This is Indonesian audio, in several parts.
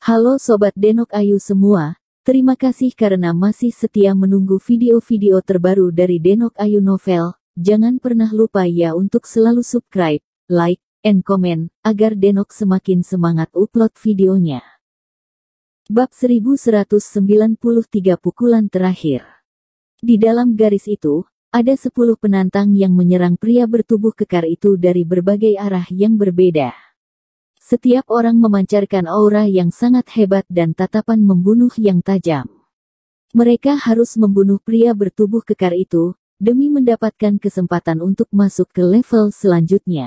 Halo Sobat Denok Ayu semua, terima kasih karena masih setia menunggu video-video terbaru dari Denok Ayu Novel. Jangan pernah lupa ya untuk selalu subscribe, like, and comment, agar Denok semakin semangat upload videonya. Bab 1193 pukulan terakhir. Di dalam garis itu, ada 10 penantang yang menyerang pria bertubuh kekar itu dari berbagai arah yang berbeda. Setiap orang memancarkan aura yang sangat hebat dan tatapan membunuh yang tajam. Mereka harus membunuh pria bertubuh kekar itu, demi mendapatkan kesempatan untuk masuk ke level selanjutnya.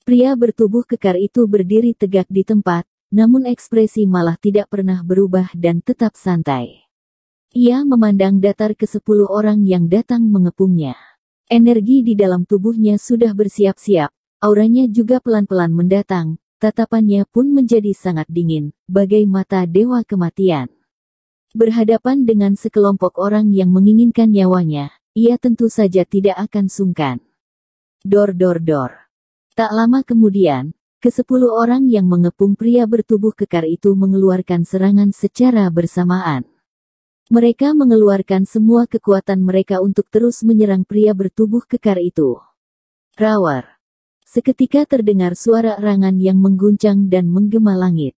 Pria bertubuh kekar itu berdiri tegak di tempat, namun ekspresi malah tidak pernah berubah dan tetap santai. Ia memandang datar ke 10 orang yang datang mengepungnya. Energi di dalam tubuhnya sudah bersiap-siap, auranya juga pelan-pelan mendatang. Tatapannya pun menjadi sangat dingin, bagai mata dewa kematian. Berhadapan dengan sekelompok orang yang menginginkan nyawanya, ia tentu saja tidak akan sungkan. Dor. Tak lama kemudian, ke-10 orang yang mengepung pria bertubuh kekar itu mengeluarkan serangan secara bersamaan. Mereka mengeluarkan semua kekuatan mereka untuk terus menyerang pria bertubuh kekar itu. Rawar. Seketika terdengar suara erangan yang mengguncang dan menggema langit.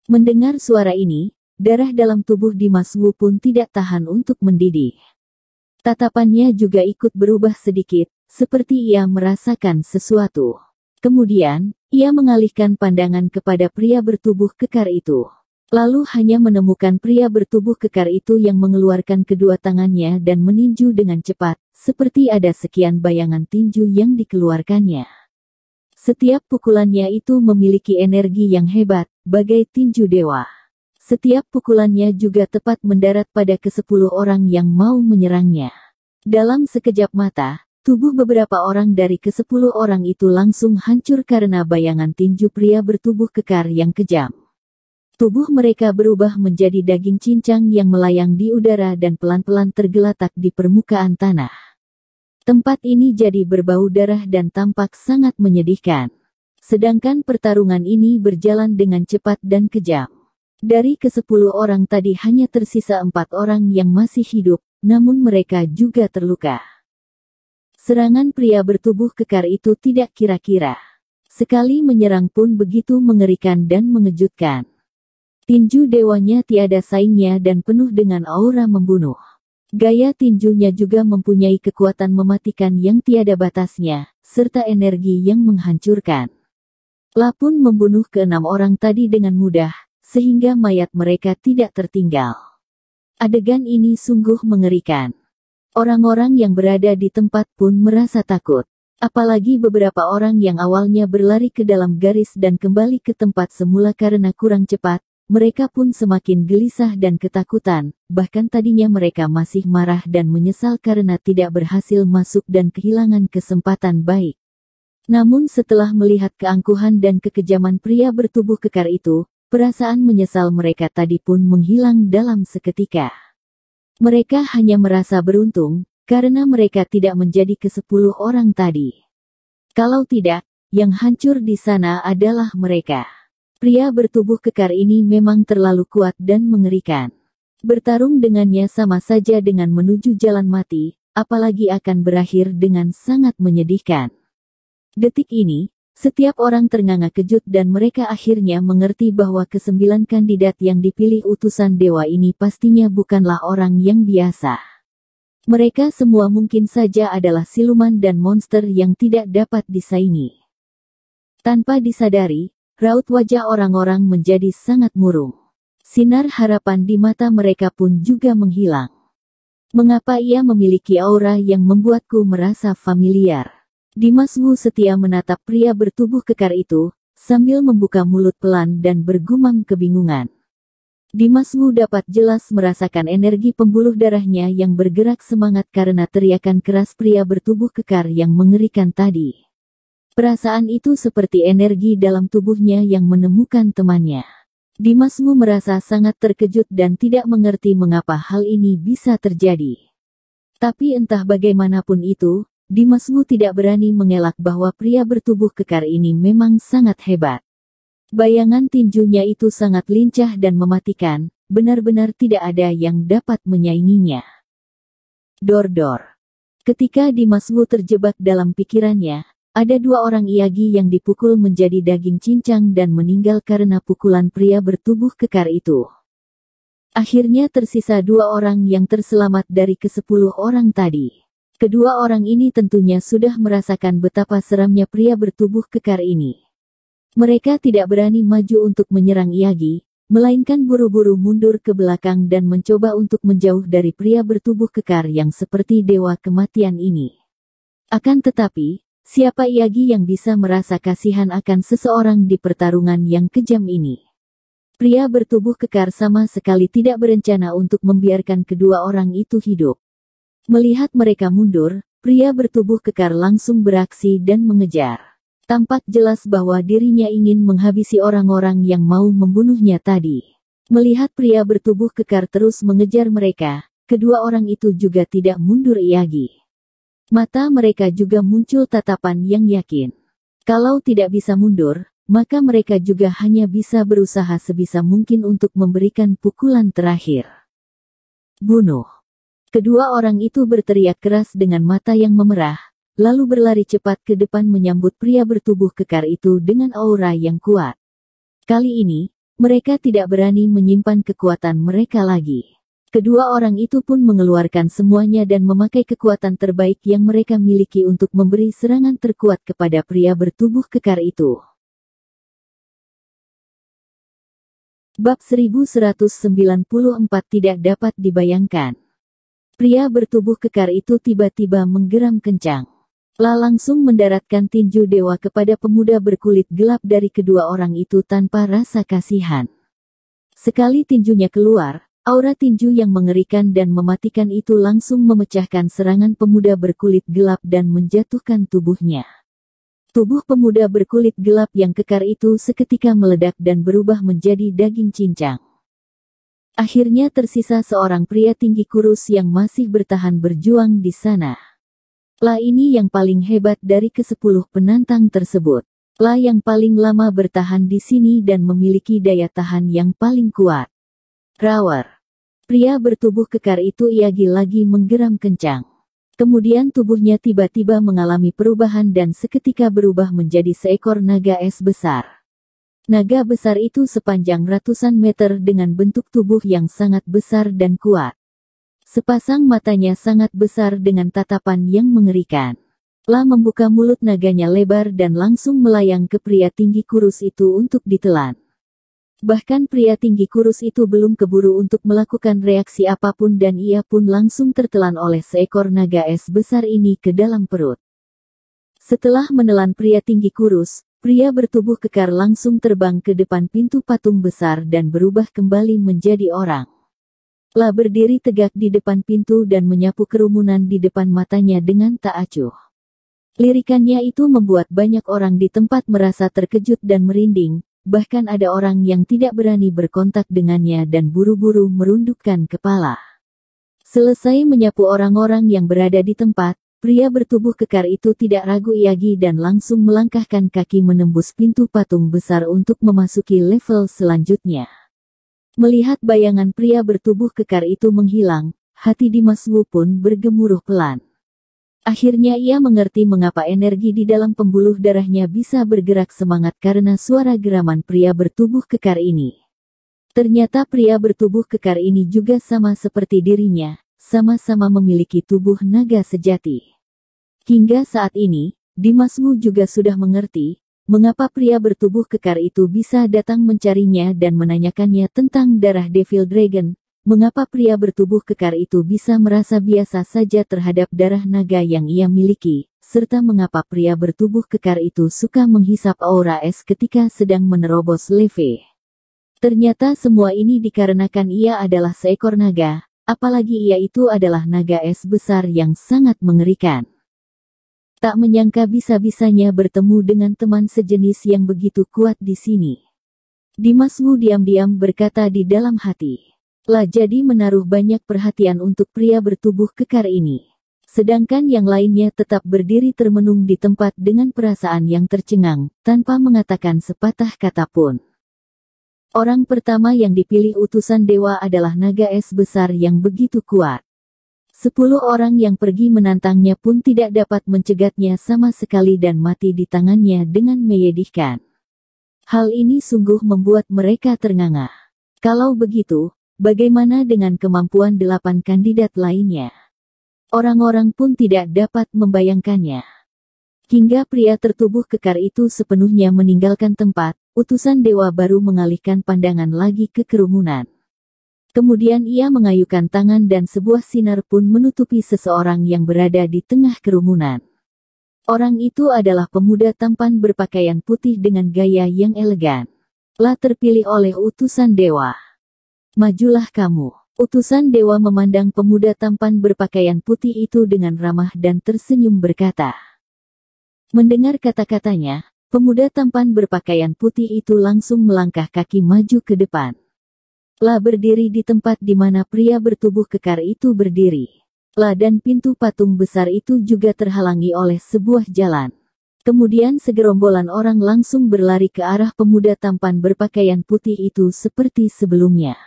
Mendengar suara ini, darah dalam tubuh Dimas Wu pun tidak tahan untuk mendidih. Tatapannya juga ikut berubah sedikit, seperti ia merasakan sesuatu. Kemudian, ia mengalihkan pandangan kepada pria bertubuh kekar itu. Lalu hanya menemukan pria bertubuh kekar itu yang mengeluarkan kedua tangannya dan meninju dengan cepat, seperti ada sekian bayangan tinju yang dikeluarkannya. Setiap pukulannya itu memiliki energi yang hebat, bagai tinju dewa. Setiap pukulannya juga tepat mendarat pada ke-10 orang yang mau menyerangnya. Dalam sekejap mata, tubuh beberapa orang dari ke-10 orang itu langsung hancur karena bayangan tinju pria bertubuh kekar yang kejam. Tubuh mereka berubah menjadi daging cincang yang melayang di udara dan pelan-pelan tergeletak di permukaan tanah. Tempat ini jadi berbau darah dan tampak sangat menyedihkan. Sedangkan pertarungan ini berjalan dengan cepat dan kejam. Dari ke-10 orang tadi hanya tersisa 4 orang yang masih hidup, namun mereka juga terluka. Serangan pria bertubuh kekar itu tidak kira-kira. Sekali menyerang pun begitu mengerikan dan mengejutkan. Tinju dewanya tiada saingnya dan penuh dengan aura membunuh. Gaya tinjunya juga mempunyai kekuatan mematikan yang tiada batasnya, serta energi yang menghancurkan. Lapun membunuh ke-6 orang tadi dengan mudah, sehingga mayat mereka tidak tertinggal. Adegan ini sungguh mengerikan. Orang-orang yang berada di tempat pun merasa takut. Apalagi beberapa orang yang awalnya berlari ke dalam garis dan kembali ke tempat semula karena kurang cepat. Mereka pun semakin gelisah dan ketakutan, bahkan tadinya mereka masih marah dan menyesal karena tidak berhasil masuk dan kehilangan kesempatan baik. Namun setelah melihat keangkuhan dan kekejaman pria bertubuh kekar itu, perasaan menyesal mereka tadi pun menghilang dalam seketika. Mereka hanya merasa beruntung, karena mereka tidak menjadi ke-10 orang tadi. Kalau tidak, yang hancur di sana adalah mereka. Pria bertubuh kekar ini memang terlalu kuat dan mengerikan. Bertarung dengannya sama saja dengan menuju jalan mati, apalagi akan berakhir dengan sangat menyedihkan. Detik ini, setiap orang ternganga kejut dan mereka akhirnya mengerti bahwa ke-9 kandidat yang dipilih utusan dewa ini pastinya bukanlah orang yang biasa. Mereka semua mungkin saja adalah siluman dan monster yang tidak dapat disaingi. Tanpa disadari, raut wajah orang-orang menjadi sangat murung. Sinar harapan di mata mereka pun juga menghilang. Mengapa ia memiliki aura yang membuatku merasa familiar? Dimas Wu setia menatap pria bertubuh kekar itu, sambil membuka mulut pelan dan bergumam kebingungan. Dimas Wu dapat jelas merasakan energi pembuluh darahnya yang bergerak semangat karena teriakan keras pria bertubuh kekar yang mengerikan tadi. Perasaan itu seperti energi dalam tubuhnya yang menemukan temannya. Dimas Wu merasa sangat terkejut dan tidak mengerti mengapa hal ini bisa terjadi. Tapi entah bagaimanapun itu, Dimas Wu tidak berani mengelak bahwa pria bertubuh kekar ini memang sangat hebat. Bayangan tinjunya itu sangat lincah dan mematikan, benar-benar tidak ada yang dapat menyainginya. Dor-dor. Ketika Dimas Wu terjebak dalam pikirannya, ada dua orang Iyagi yang dipukul menjadi daging cincang dan meninggal karena pukulan pria bertubuh kekar itu. Akhirnya tersisa dua orang yang terselamat dari ke-10 orang tadi. Kedua orang ini tentunya sudah merasakan betapa seramnya pria bertubuh kekar ini. Mereka tidak berani maju untuk menyerang Iyagi, melainkan buru-buru mundur ke belakang dan mencoba untuk menjauh dari pria bertubuh kekar yang seperti dewa kematian ini. Akan tetapi, siapa Iyagi yang bisa merasa kasihan akan seseorang di pertarungan yang kejam ini? Pria bertubuh kekar sama sekali tidak berencana untuk membiarkan kedua orang itu hidup. Melihat mereka mundur, pria bertubuh kekar langsung beraksi dan mengejar. Tampak jelas bahwa dirinya ingin menghabisi orang-orang yang mau membunuhnya tadi. Melihat pria bertubuh kekar terus mengejar mereka, kedua orang itu juga tidak mundur Iyagi. Mata mereka juga muncul tatapan yang yakin. Kalau tidak bisa mundur, maka mereka juga hanya bisa berusaha sebisa mungkin untuk memberikan pukulan terakhir. Bunuh. Kedua orang itu berteriak keras dengan mata yang memerah, lalu berlari cepat ke depan menyambut pria bertubuh kekar itu dengan aura yang kuat. Kali ini, mereka tidak berani menyimpan kekuatan mereka lagi. Kedua orang itu pun mengeluarkan semuanya dan memakai kekuatan terbaik yang mereka miliki untuk memberi serangan terkuat kepada pria bertubuh kekar itu. Bab 1194 tidak dapat dibayangkan. Pria bertubuh kekar itu tiba-tiba menggeram kencang. Langsung mendaratkan tinju dewa kepada pemuda berkulit gelap dari kedua orang itu tanpa rasa kasihan. Sekali tinjunya keluar, aura tinju yang mengerikan dan mematikan itu langsung memecahkan serangan pemuda berkulit gelap dan menjatuhkan tubuhnya. Tubuh pemuda berkulit gelap yang kekar itu seketika meledak dan berubah menjadi daging cincang. Akhirnya tersisa seorang pria tinggi kurus yang masih bertahan berjuang di sana. Ini yang paling hebat dari ke-10 penantang tersebut. Yang paling lama bertahan di sini dan memiliki daya tahan yang paling kuat. Roar. Pria bertubuh kekar itu Iyagi lagi menggeram kencang. Kemudian tubuhnya tiba-tiba mengalami perubahan dan seketika berubah menjadi seekor naga es besar. Naga besar itu sepanjang ratusan meter dengan bentuk tubuh yang sangat besar dan kuat. Sepasang matanya sangat besar dengan tatapan yang mengerikan. Membuka mulut naganya lebar dan langsung melayang ke pria tinggi kurus itu untuk ditelan. Bahkan pria tinggi kurus itu belum keburu untuk melakukan reaksi apapun dan ia pun langsung tertelan oleh seekor naga es besar ini ke dalam perut. Setelah menelan pria tinggi kurus, pria bertubuh kekar langsung terbang ke depan pintu patung besar dan berubah kembali menjadi orang. Berdiri tegak di depan pintu dan menyapu kerumunan di depan matanya dengan tak acuh. Lirikannya itu membuat banyak orang di tempat merasa terkejut dan merinding, bahkan ada orang yang tidak berani berkontak dengannya dan buru-buru merundukkan kepala. Selesai menyapu orang-orang yang berada di tempat, pria bertubuh kekar itu tidak ragu Iyagi dan langsung melangkahkan kaki menembus pintu patung besar untuk memasuki level selanjutnya. Melihat bayangan pria bertubuh kekar itu menghilang, hati Dimas Wu pun bergemuruh pelan. Akhirnya ia mengerti mengapa energi di dalam pembuluh darahnya bisa bergerak semangat karena suara geraman pria bertubuh kekar ini. Ternyata pria bertubuh kekar ini juga sama seperti dirinya, sama-sama memiliki tubuh naga sejati. Hingga saat ini, Dimas Wu juga sudah mengerti mengapa pria bertubuh kekar itu bisa datang mencarinya dan menanyakannya tentang darah Devil Dragon, mengapa pria bertubuh kekar itu bisa merasa biasa saja terhadap darah naga yang ia miliki, serta mengapa pria bertubuh kekar itu suka menghisap aura es ketika sedang menerobos leve. Ternyata semua ini dikarenakan ia adalah seekor naga, apalagi ia itu adalah naga es besar yang sangat mengerikan. Tak menyangka bisa-bisanya bertemu dengan teman sejenis yang begitu kuat di sini. Dimas Wu diam-diam berkata di dalam hati. Jadi menaruh banyak perhatian untuk pria bertubuh kekar ini. Sedangkan yang lainnya tetap berdiri termenung di tempat dengan perasaan yang tercengang, tanpa mengatakan sepatah kata pun. Orang pertama yang dipilih utusan dewa adalah naga es besar yang begitu kuat. 10 orang yang pergi menantangnya pun tidak dapat mencegatnya sama sekali dan mati di tangannya dengan menyedihkan. Hal ini sungguh membuat mereka ternganga. Kalau begitu, bagaimana dengan kemampuan 8 kandidat lainnya? Orang-orang pun tidak dapat membayangkannya. Hingga pria tertubuh kekar itu sepenuhnya meninggalkan tempat, utusan dewa baru mengalihkan pandangan lagi ke kerumunan. Kemudian ia mengayukan tangan dan sebuah sinar pun menutupi seseorang yang berada di tengah kerumunan. Orang itu adalah pemuda tampan berpakaian putih dengan gaya yang elegan. Telah terpilih oleh utusan dewa. Majulah kamu. Utusan dewa memandang pemuda tampan berpakaian putih itu dengan ramah dan tersenyum berkata. Mendengar kata-katanya, pemuda tampan berpakaian putih itu langsung melangkah kaki maju ke depan. Lah berdiri di tempat di mana pria bertubuh kekar itu berdiri. Lah dan pintu patung besar itu juga terhalangi oleh sebuah jalan. Kemudian segerombolan orang langsung berlari ke arah pemuda tampan berpakaian putih itu seperti sebelumnya.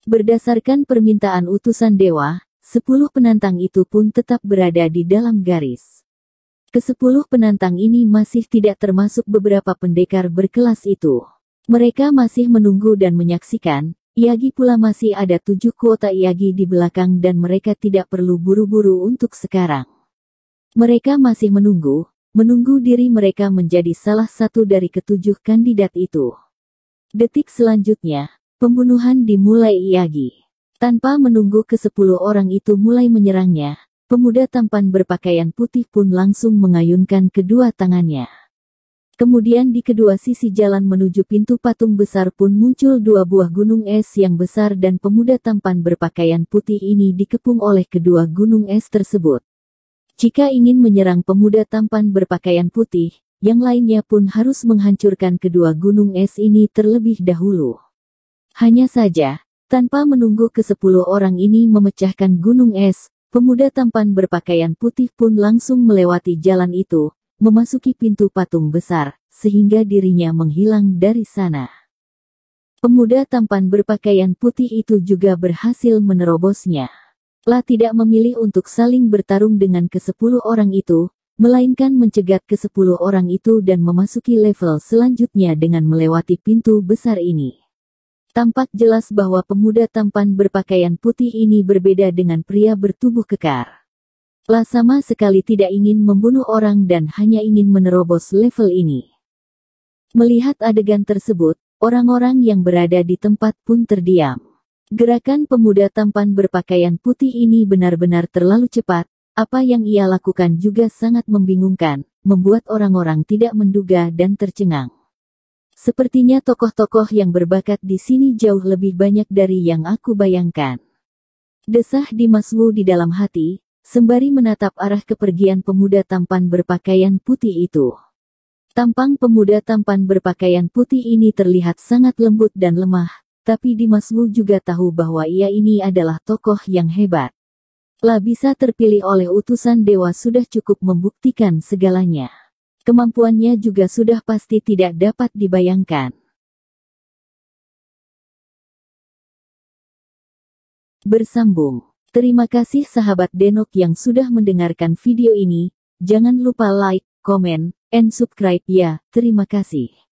Berdasarkan permintaan utusan dewa, 10 penantang itu pun tetap berada di dalam garis. Ke-10 penantang ini masih tidak termasuk beberapa pendekar berkelas itu. Mereka masih menunggu dan menyaksikan, Iyagi pula masih ada 7 kuota Iyagi di belakang dan mereka tidak perlu buru-buru untuk sekarang. Mereka masih menunggu diri mereka menjadi salah satu dari ke-7 kandidat itu. Detik selanjutnya, pembunuhan dimulai Iyagi. Tanpa menunggu ke-10 orang itu mulai menyerangnya, pemuda tampan berpakaian putih pun langsung mengayunkan kedua tangannya. Kemudian di kedua sisi jalan menuju pintu patung besar pun muncul 2 buah gunung es yang besar dan pemuda tampan berpakaian putih ini dikepung oleh kedua gunung es tersebut. Jika ingin menyerang pemuda tampan berpakaian putih, yang lainnya pun harus menghancurkan kedua gunung es ini terlebih dahulu. Hanya saja, tanpa menunggu ke-10 orang ini memecahkan gunung es, pemuda tampan berpakaian putih pun langsung melewati jalan itu, memasuki pintu patung besar, sehingga dirinya menghilang dari sana. Pemuda tampan berpakaian putih itu juga berhasil menerobosnya. Lah tidak memilih untuk saling bertarung dengan ke-10 orang itu, melainkan mencegat ke-10 orang itu dan memasuki level selanjutnya dengan melewati pintu besar ini. Tampak jelas bahwa pemuda tampan berpakaian putih ini berbeda dengan pria bertubuh kekar. Lah sama sekali tidak ingin membunuh orang dan hanya ingin menerobos level ini. Melihat adegan tersebut, orang-orang yang berada di tempat pun terdiam. Gerakan pemuda tampan berpakaian putih ini benar-benar terlalu cepat, apa yang ia lakukan juga sangat membingungkan, membuat orang-orang tidak menduga dan tercengang. Sepertinya tokoh-tokoh yang berbakat di sini jauh lebih banyak dari yang aku bayangkan. Desah Dimas Wu di dalam hati, sembari menatap arah kepergian pemuda tampan berpakaian putih itu. Tampang pemuda tampan berpakaian putih ini terlihat sangat lembut dan lemah, tapi Dimas Wu juga tahu bahwa ia ini adalah tokoh yang hebat. Lah bisa terpilih oleh utusan dewa sudah cukup membuktikan segalanya. Kemampuannya juga sudah pasti tidak dapat dibayangkan. Bersambung. Terima kasih sahabat Denok yang sudah mendengarkan video ini. Jangan lupa like, comment, and subscribe ya. Terima kasih.